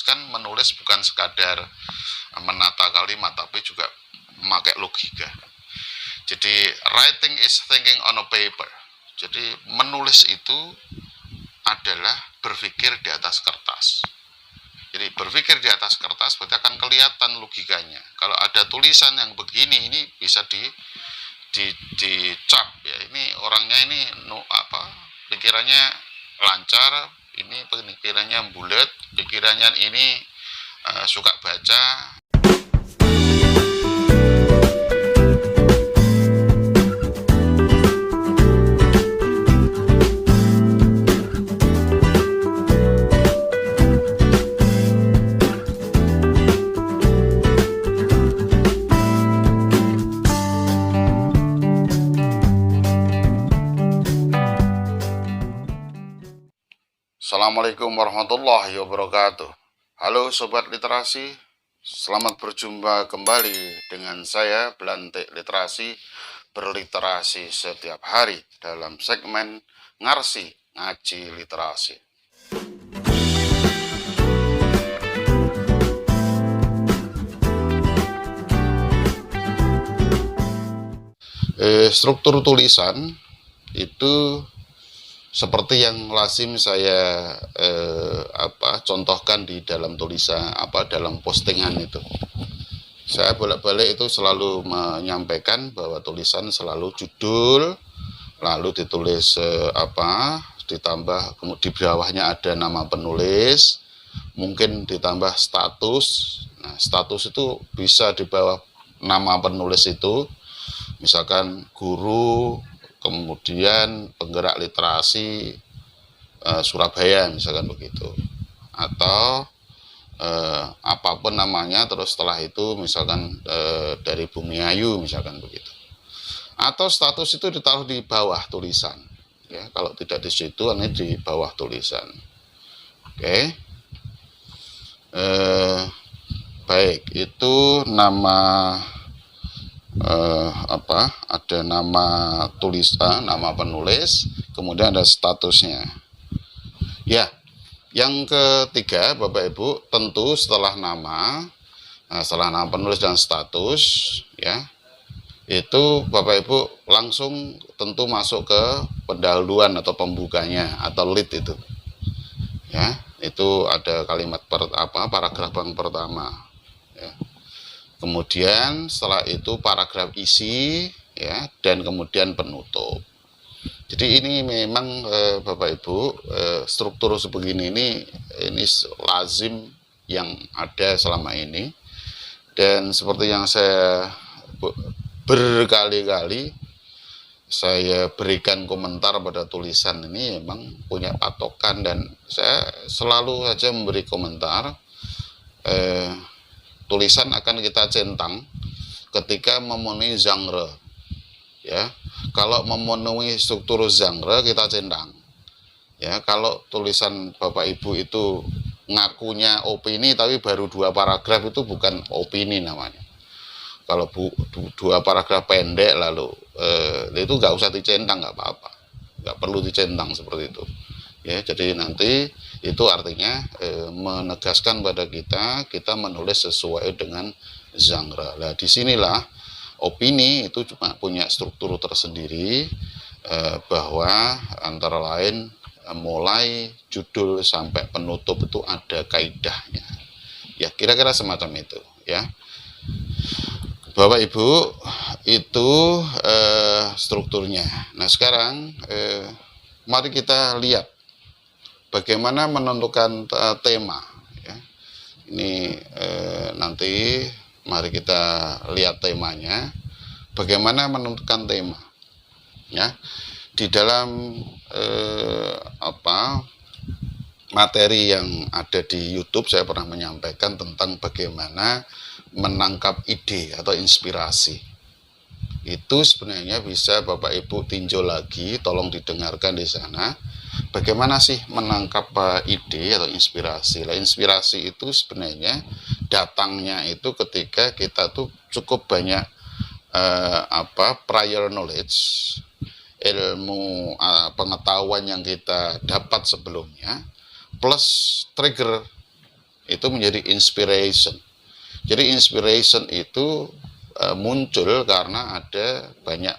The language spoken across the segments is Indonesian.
kan menulis bukan sekadar menata kalimat, tapi juga memakai logika. Jadi writing is thinking on a paper. Jadi menulis itu adalah berpikir di atas kertas. Jadi berpikir di atas kertas berarti akan kelihatan logikanya. Kalau ada tulisan yang begini, ini bisa dicap ya. Ini orangnya ini pikirannya lancar, ini pikirannya bulat, pikirannya ini suka baca. Assalamualaikum warahmatullahi wabarakatuh. Halo Sobat Literasi, selamat berjumpa kembali dengan saya Belantik Literasi, berliterasi setiap hari dalam segmen Ngarsi Ngaji Literasi. Struktur tulisan itu seperti yang lazim saya contohkan di dalam tulisan dalam postingan itu. Saya bolak-balik itu selalu menyampaikan bahwa tulisan selalu judul, lalu ditulis ditambah di bawahnya ada nama penulis, mungkin ditambah status. Nah, status itu bisa di bawah nama penulis itu, misalkan guru, kemudian penggerak literasi Surabaya misalkan begitu, atau apapun namanya, terus setelah itu misalkan dari Bumi Ayu misalkan begitu, atau status itu ditaruh di bawah tulisan ya. Kalau tidak di situ, ini di bawah tulisan. Oke. Baik, itu nama ada nama tulisan, nama penulis, kemudian ada statusnya. Ya, yang ketiga Bapak Ibu, tentu setelah nama penulis dan status ya, itu Bapak Ibu langsung tentu masuk ke pendahuluan atau pembukanya atau lead itu. Ya, itu ada kalimat paragraf yang pertama ya. Kemudian setelah itu paragraf isi ya, dan kemudian penutup. Jadi ini memang Bapak Ibu, struktur sebegini ini lazim yang ada selama ini, dan seperti yang saya berkali-kali saya berikan komentar pada tulisan ini, memang punya patokan, dan saya selalu saja memberi komentar. Tulisan akan kita centang ketika memenuhi genre ya. Kalau memenuhi struktur genre, kita centang ya. Kalau tulisan Bapak Ibu itu ngakunya opini tapi baru 2 paragraf, itu bukan opini namanya. Kalau 2 paragraf pendek lalu itu nggak usah dicentang, nggak apa-apa, nggak perlu dicentang seperti itu ya. Jadi nanti itu artinya menegaskan pada kita menulis sesuai dengan genre. Nah, disinilah opini itu cuma punya struktur tersendiri, bahwa antara lain mulai judul sampai penutup itu ada kaidahnya. Ya, kira-kira semacam itu ya. Bapak Ibu, itu strukturnya. Nah, sekarang mari kita lihat bagaimana menentukan tema ya. Ini nanti mari kita lihat temanya, bagaimana menentukan tema ya. Di dalam materi yang ada di YouTube, saya pernah menyampaikan tentang bagaimana menangkap ide atau inspirasi. Itu sebenarnya bisa Bapak Ibu tinjau lagi, tolong didengarkan di sana. Bagaimana sih menangkap ide atau inspirasi? Lah, inspirasi itu sebenarnya datangnya itu ketika kita tuh cukup banyak prior knowledge, ilmu pengetahuan yang kita dapat sebelumnya, plus trigger itu menjadi inspiration. Jadi inspiration itu muncul karena ada banyak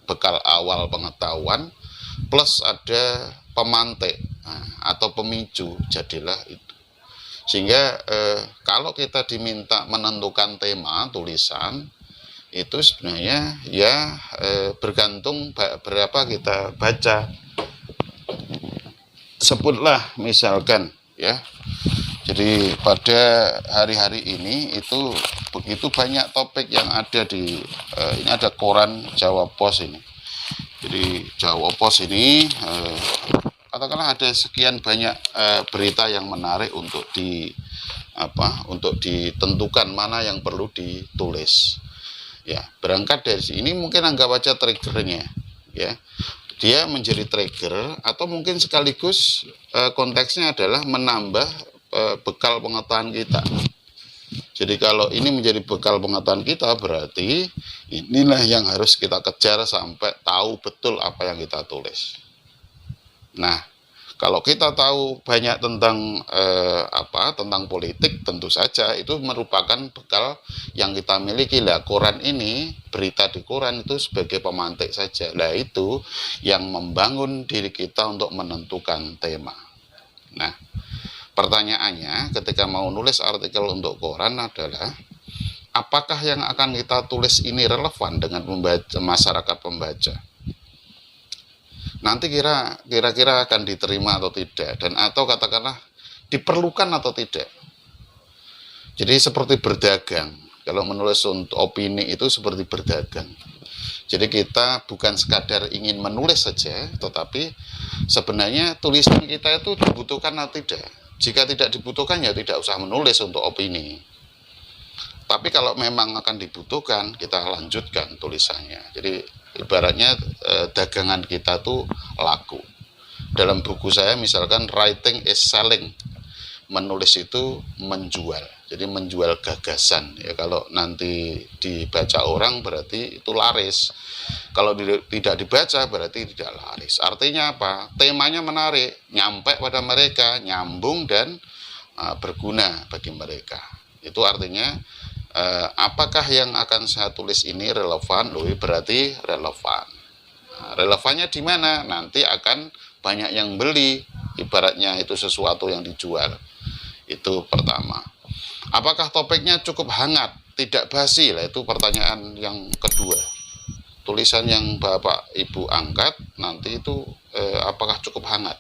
bekal awal pengetahuan plus ada pemantik atau pemicu, jadilah itu. Sehingga kalau kita diminta menentukan tema tulisan itu sebenarnya ya bergantung berapa kita baca. Sebutlah misalkan ya, jadi pada hari-hari ini itu begitu banyak topik yang ada di ini ada koran Jawa Pos ini. Jadi Jawa Pos ini katakanlah ada sekian banyak berita yang menarik untuk untuk ditentukan mana yang perlu ditulis. Ya, berangkat dari sini mungkin anggap aja triggernya ya. Dia menjadi trigger atau mungkin sekaligus konteksnya adalah menambah bekal pengetahuan kita. Jadi kalau ini menjadi bekal pengetahuan kita, berarti inilah yang harus kita kejar sampai tahu betul apa yang kita tulis. Nah, kalau kita tahu banyak tentang tentang politik, tentu saja itu merupakan bekal yang kita miliki. Lah, koran ini, berita di koran itu sebagai pemantik saja. Lah, itu yang membangun diri kita untuk menentukan tema. Nah, pertanyaannya ketika mau nulis artikel untuk koran adalah apakah yang akan kita tulis ini relevan dengan masyarakat pembaca? Nanti kira-kira akan diterima atau tidak, dan atau katakanlah diperlukan atau tidak. Jadi seperti berdagang. Kalau menulis untuk opini itu seperti berdagang. Jadi kita bukan sekadar ingin menulis saja, tetapi sebenarnya tulisan kita itu dibutuhkan atau tidak. Jika tidak dibutuhkan ya tidak usah menulis untuk opini. Tapi kalau memang akan dibutuhkan, kita lanjutkan tulisannya. Jadi ibaratnya dagangan kita tuh laku. Dalam buku saya misalkan writing is selling, menulis itu menjual. Jadi menjual gagasan. Ya, kalau nanti dibaca orang berarti itu laris. Kalau tidak dibaca berarti tidak laris. Artinya apa? Temanya menarik, nyampe pada mereka, nyambung dan berguna bagi mereka. Itu artinya apakah yang akan saya tulis ini relevan? Berarti relevan. Nah, relevannya di mana? Nanti akan banyak yang beli. Ibaratnya itu sesuatu yang dijual. Itu pertama. Apakah topiknya cukup hangat, tidak basi? Lah, itu pertanyaan yang kedua. Tulisan yang Bapak Ibu angkat nanti itu apakah cukup hangat?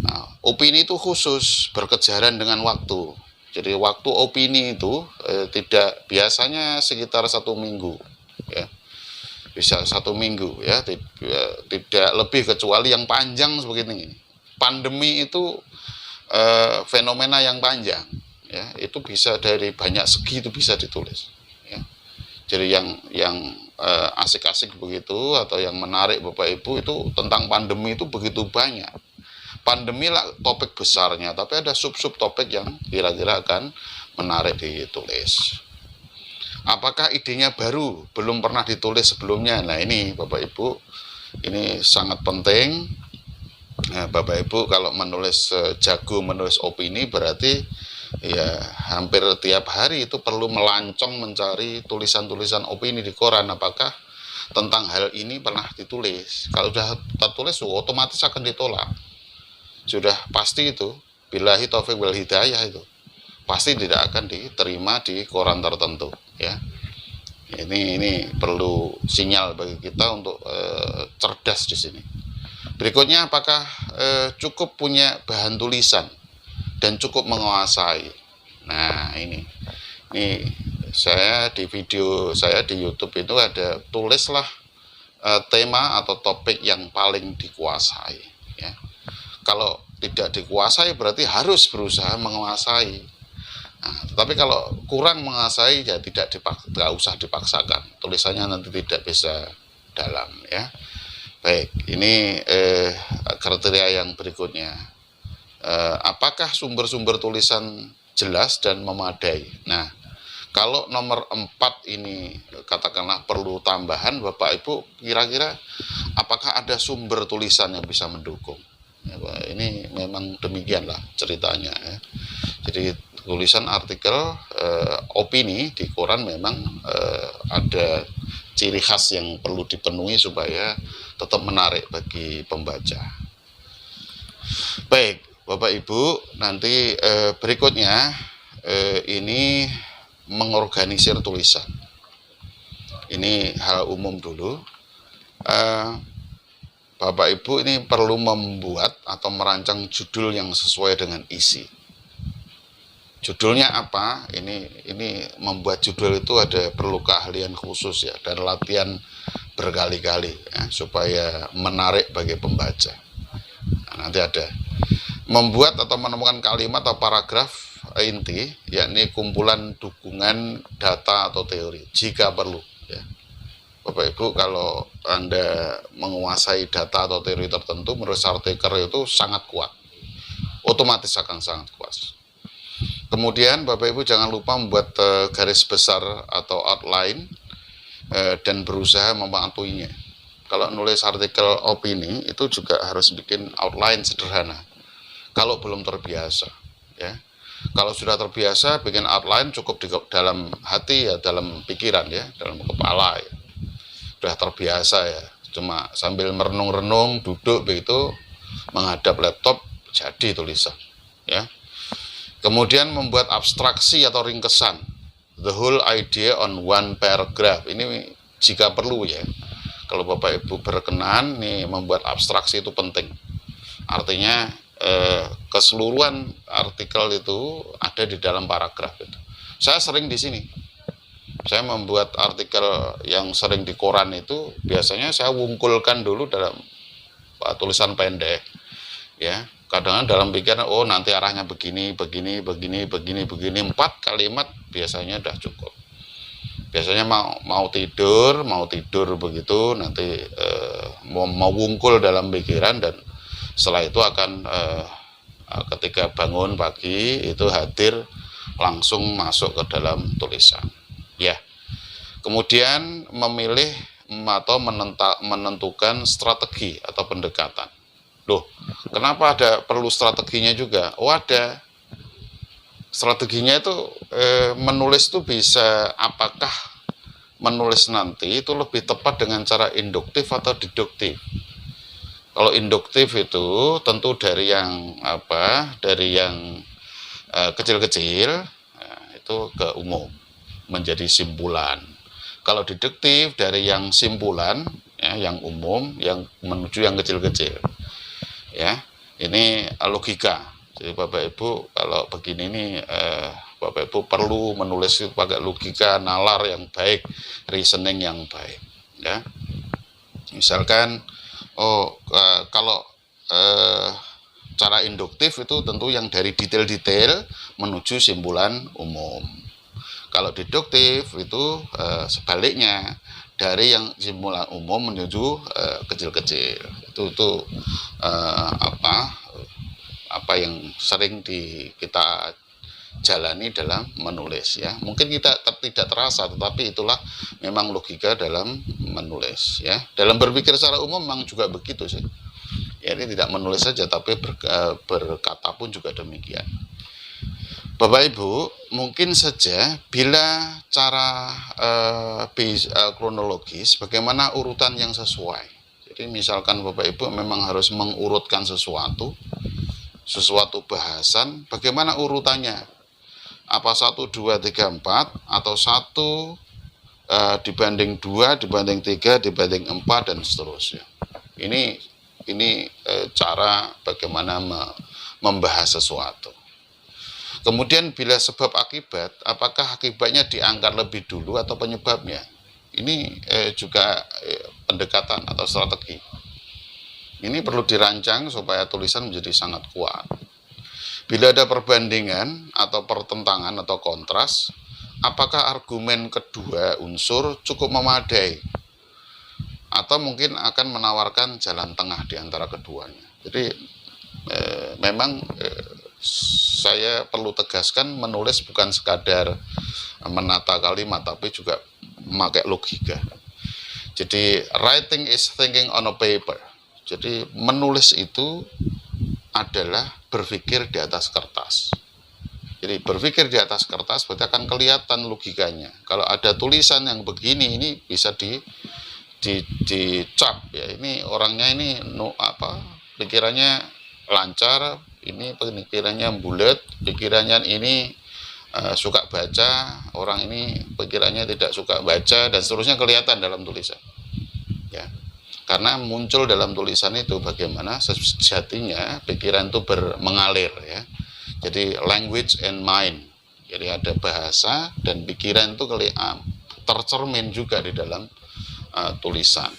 Nah, opini itu khusus berkejaran dengan waktu. Jadi waktu opini itu tidak biasanya sekitar 1 minggu, ya. Bisa 1 minggu, ya, tidak lebih, kecuali yang panjang seperti ini. Pandemi itu fenomena yang panjang, ya, itu bisa dari banyak segi itu bisa ditulis. Ya. Jadi yang asik-asik begitu atau yang menarik Bapak Ibu itu tentang pandemi itu begitu banyak. Pandemi lah topik besarnya, tapi ada sub-sub topik yang kira-kira akan menarik ditulis. Apakah idenya baru, belum pernah ditulis sebelumnya? Nah, ini Bapak Ibu, ini sangat penting. Nah, Bapak Ibu kalau menulis jago menulis opini berarti ya hampir tiap hari itu perlu melancong mencari tulisan-tulisan opini di koran. Apakah tentang hal ini pernah ditulis? Kalau sudah tertulis otomatis akan ditolak. Sudah pasti itu, billahi taufiq wal hidayah, itu pasti tidak akan diterima di koran tertentu, ya. Ini perlu sinyal bagi kita untuk cerdas di sini. Berikutnya, apakah cukup punya bahan tulisan dan cukup menguasai? Nah, ini saya di video saya di YouTube itu ada tulislah tema atau topik yang paling dikuasai, ya. Kalau tidak dikuasai berarti harus berusaha menguasai. Nah, tetapi kalau kurang menguasai ya tidak usah dipaksakan. Tulisannya nanti tidak bisa dalam, ya. Baik, ini kriteria yang berikutnya. Apakah sumber-sumber tulisan jelas dan memadai? Nah, kalau nomor 4 ini katakanlah perlu tambahan, Bapak Ibu kira-kira apakah ada sumber tulisan yang bisa mendukung? Ya, ini memang demikianlah ceritanya ya. Jadi tulisan artikel opini di koran memang ada ciri khas yang perlu dipenuhi supaya tetap menarik bagi pembaca. Baik, Bapak Ibu, nanti berikutnya ini mengorganisir tulisan. Ini hal umum dulu. Bapak Ibu ini perlu membuat atau merancang judul yang sesuai dengan isi. Judulnya apa? Ini membuat judul itu ada perlu keahlian khusus ya, dan latihan berkali-kali ya, supaya menarik bagi pembaca. Nah, nanti ada membuat atau menemukan kalimat atau paragraf inti, yakni kumpulan dukungan data atau teori jika perlu ya. Bapak Ibu, kalau Anda menguasai data atau teori tertentu, menulis artikel itu sangat kuat, otomatis akan sangat kuat. Kemudian Bapak Ibu jangan lupa membuat garis besar atau outline dan berusaha mematuhinya. Kalau nulis artikel opini itu juga harus bikin outline sederhana. Kalau belum terbiasa, ya. Kalau sudah terbiasa bikin outline cukup di dalam hati ya, dalam pikiran ya, dalam kepala ya. Sudah terbiasa ya. Cuma sambil merenung-renung, duduk begitu, menghadap laptop, jadi tulisan, ya. Kemudian membuat abstraksi atau ringkesan, the whole idea on one paragraph. Ini jika perlu ya. Kalau Bapak Ibu berkenan nih membuat abstraksi itu penting. Artinya keseluruhan artikel itu ada di dalam paragraf itu. Saya sering di sini. Saya membuat artikel yang sering di koran itu biasanya saya wungkulkan dulu dalam tulisan pendek ya. Kadang-kadang dalam pikiran, oh nanti arahnya begini, 4 kalimat biasanya udah cukup. Biasanya mau tidur begitu, nanti mau wungkul dalam pikiran, dan setelah itu akan ketika bangun pagi itu hadir langsung masuk ke dalam tulisan. Ya. Kemudian memilih atau menentukan strategi atau pendekatan. Loh, kenapa perlu strateginya juga? Oh, ada. Strateginya itu menulis itu bisa, apakah menulis nanti itu lebih tepat dengan cara induktif atau deduktif. Kalau induktif itu tentu dari yang kecil-kecil itu ke umum menjadi simpulan. Kalau deduktif dari yang simpulan ya, yang umum yang menuju yang kecil-kecil. Ya, ini logika. Jadi Bapak Ibu kalau begini nih Bapak Ibu perlu menulis pakai logika, nalar yang baik, reasoning yang baik. Ya, misalkan kalau cara induktif itu tentu yang dari detail-detail menuju simpulan umum. Kalau deduktif itu sebaliknya, dari yang simpulan umum menuju kecil-kecil. Itu apa yang sering kita jalani dalam menulis ya. Mungkin kita tidak terasa, tetapi itulah memang logika dalam menulis ya. Dalam berpikir secara umum memang juga begitu sih. Ya, ini tidak menulis saja, tapi berkata pun juga demikian. Bapak Ibu, mungkin saja bila cara kronologis, bagaimana urutan yang sesuai. Jadi misalkan Bapak Ibu memang harus mengurutkan sesuatu bahasan, bagaimana urutannya? Apa 1, 2, 3, 4 atau 1 dibanding 2, dibanding 3, dibanding 4 dan seterusnya. Ini cara bagaimana membahas sesuatu. Kemudian bila sebab akibat, apakah akibatnya diangkat lebih dulu atau penyebabnya? Ini juga pendekatan atau strategi. Ini perlu dirancang supaya tulisan menjadi sangat kuat. Bila ada perbandingan atau pertentangan atau kontras, apakah argumen kedua unsur cukup memadai? Atau mungkin akan menawarkan jalan tengah di antara keduanya. Jadi memang saya perlu tegaskan, menulis bukan sekadar menata kalimat, tapi juga memakai logika. Jadi writing is thinking on a paper. Jadi menulis itu adalah berpikir di atas kertas. Jadi berpikir di atas kertas berarti akan kelihatan logikanya. Kalau ada tulisan yang begini, ini bisa dicap ya. Ini orangnya ini pikirannya lancar, ini pikirannya bulat, pikirannya ini suka baca, orang ini pikirannya tidak suka baca, dan seterusnya kelihatan dalam tulisan. Ya. Karena muncul dalam tulisan itu bagaimana sejatinya pikiran itu mengalir ya. Jadi language and mind. Jadi ada bahasa dan pikiran itu tercermin juga di dalam tulisan.